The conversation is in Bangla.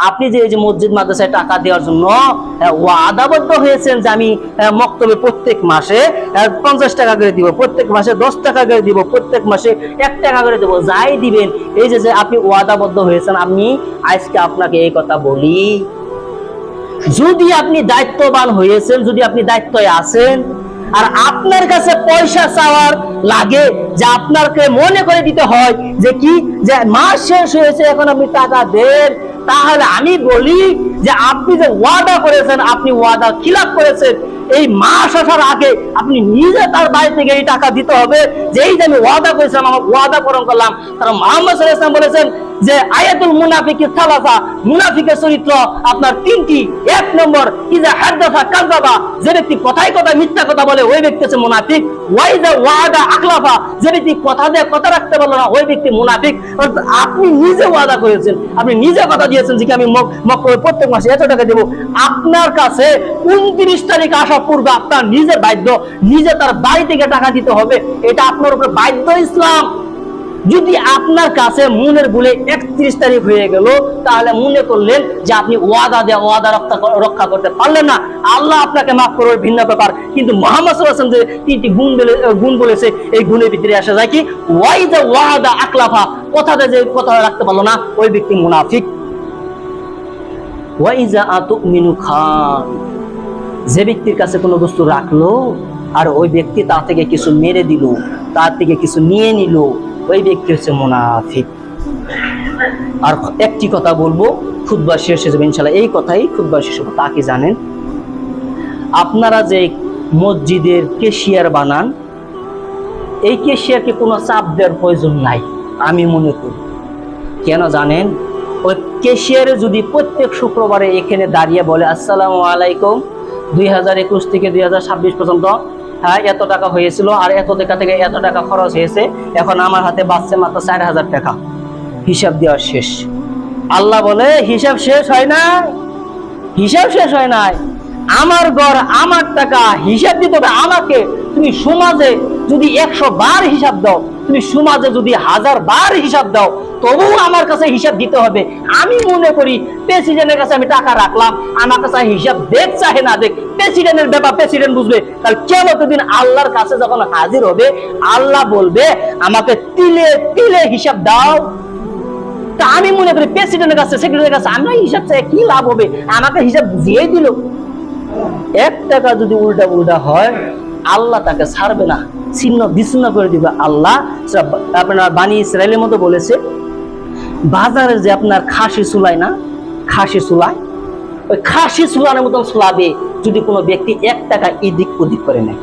আপনি যে এই যে মসজিদ মাদ্রাসায় টাকা দেওয়ার জন্য ওয়াদাবদ্ধ হয়েছেন যে আমি মক্তবে প্রত্যেক মাসে 50 টাকা করে দিব, প্রত্যেক মাসে 10 টাকা করে দিব, প্রত্যেক মাসে 1 টাকা করে দেবো, যাই দিবেন, এই যে আপনি ওয়াদাবদ্ধ হয়েছেন, আমি আজকে আপনাকে এই কথা বলি, যদি আপনি দায়িত্ববান হয়েছেন, যদি আপনি দায়িত্বে আছেন, আর আপনার কাছে পয়সা চাওয়ার লাগে, যে আপনাকে মনে করে দিতে হয় যে কি, যে মাস শেষ হয়েছে এখন আপনি টাকা দেন, তাহলে আমি বলি যে আপনি যে ওয়াদা করেছেন, আপনি ওয়াদা খিলাফ করেছেন। এই মাস আসার আগে আপনি নিজে তার বাড়ি থেকে এই টাকা দিতে হবে, যে এই যে আমি ওয়াদা করেছিলাম, আমার ওয়াদা পূরণ করলাম। কারণ মুহাম্মদ সাল্লাল্লাহু আলাইহি ওয়াসাল্লাম বলেছেন যে আয়াতুল মুনাফিকি সালাসা, মুনাফিকের চরিত্র আপনার 3টি। 1 নম্বর, ইজা হাদাসা কাযাবা, যে ব্যক্তি কথায় কথায় মিথ্যা কথা বলে ওই ব্যক্তি হচ্ছে মুনাফিক। ওয়া ইজা ওয়াদা আখলাফা, যে ব্যক্তি কথা দিয়ে কথা রাখতে পারলো না ওই ব্যক্তি মুনাফিক। আপনি নিজে ওয়াদা করেছেন, আপনি নিজে কথা দিয়েছেন যে আমি প্রত্যেক মাসে এত টাকা দেব, আপনার কাছে 29 তারিখ আসা পূর্বে আপনার নিজে বাধ্য, নিজে তার বাড়ি থেকে টাকা দিতে হবে, এটা আপনার উপরে বাধ্য ইসলাম। যদি আপনার কাছে মনের ভুলে 31 তারিখ হয়ে গেল, তাহলে মনে করলেন যে আপনি ওয়াদা রক্ষা করতে পারলেন না, আল্লাহ আপনাকে মাফ করবে, ভিন্ন ব্যাপার। কিন্তু মুহাম্মদ সাল্লাল্লাহু আলাইহি ওয়াসাল্লাম যে 3টি গুণ বলেছে, এই গুণের ভিতরে আসা যায় কি, ওয়াইদা ওয়াদা আকলাফা, কথাতে যে কথা রাখতে পারলো না ওই ব্যক্তি মুনাফিক। ওয়াইজা আতুমিনু খান, যে ব্যক্তির কাছে কোনো বস্তু রাখলো আর ওই ব্যক্তি তা থেকে কিছু মেরে দিল, তার থেকে কিছু নিয়ে নিল, ওই ব্যক্তি হচ্ছে মুনাফিক। আর একটি কথা বলবো, খুতবা শেষ হয়ে যাবে ইনশাআল্লাহ, এই কথাই খুতবা শেষ হবে। তা কি জানেন, আপনারা যে মসজিদের ক্যাশিয়ার বানান, এই ক্যাশিয়ারকে কোনো চাপ দেওয়ার প্রয়োজন নাই আমি মনে করি। কেন জানেন, ওই ক্যাশিয়ারে যদি প্রত্যেক শুক্রবারে এখানে দাঁড়িয়ে বলে আসসালামু আলাইকুম, 2021 থেকে 2026 পর্যন্ত হ্যাঁ এত টাকা হয়েছিল, আর এত টাকা থেকে এত টাকা খরচ হয়েছে, এখন আমার হাতে বাঁচছে মাত্র 4000 টাকা, হিসাব দেওয়া শেষ। আল্লাহ বলে হিসাব শেষ হয় না, হিসাব শেষ হয় নাই, আমার ঘর আমার টাকা, হিসাব দিতে হবে আমাকে। তুমি সমাজে যদি 100 বার হিসাব দাও, তুমি সমাজে যদি 1000 বার হিসাব দাও, তবুও আমার কাছে হিসাব দিতে হবে। আমি মনে করি প্রেসিডেন্টের কাছে আমি টাকা রাখলাম, আমার কাছে হিসাব দেখ চাহে না দেখ, প্রেসিডেন্টের ব্যাপার প্রেসিডেন্ট বুঝবে। তাহলে কিয়ামতের দিন আল্লাহর কাছে যখন হাজির হবে, আল্লাহ বলবে আমাকে তিলে তিলে হিসাব দাও। তা আমি মনে করি প্রেসিডেন্টের কাছে, সেক্রেটারির কাছে আমরা হিসাব চাই, কি লাভ হবে, আমাকে হিসাব দিয়েই দিল। 1 টাকা যদি উল্টা হয়, আল্লাহ তাকে ছাড়বে না, ছিন্ন বিচ্ছিন্ন করে দিবে আল্লাহ। আপনার বানী ইসরায়েলের মতো বলেছে, বাজারে যে আপনার খাসি চুলাই না, খাসি চুলাই, ওই খাসি চুলানোর মতন চুলাবে যদি কোনো ব্যক্তি 1 টাকা এদিক ওদিক করে নেয়।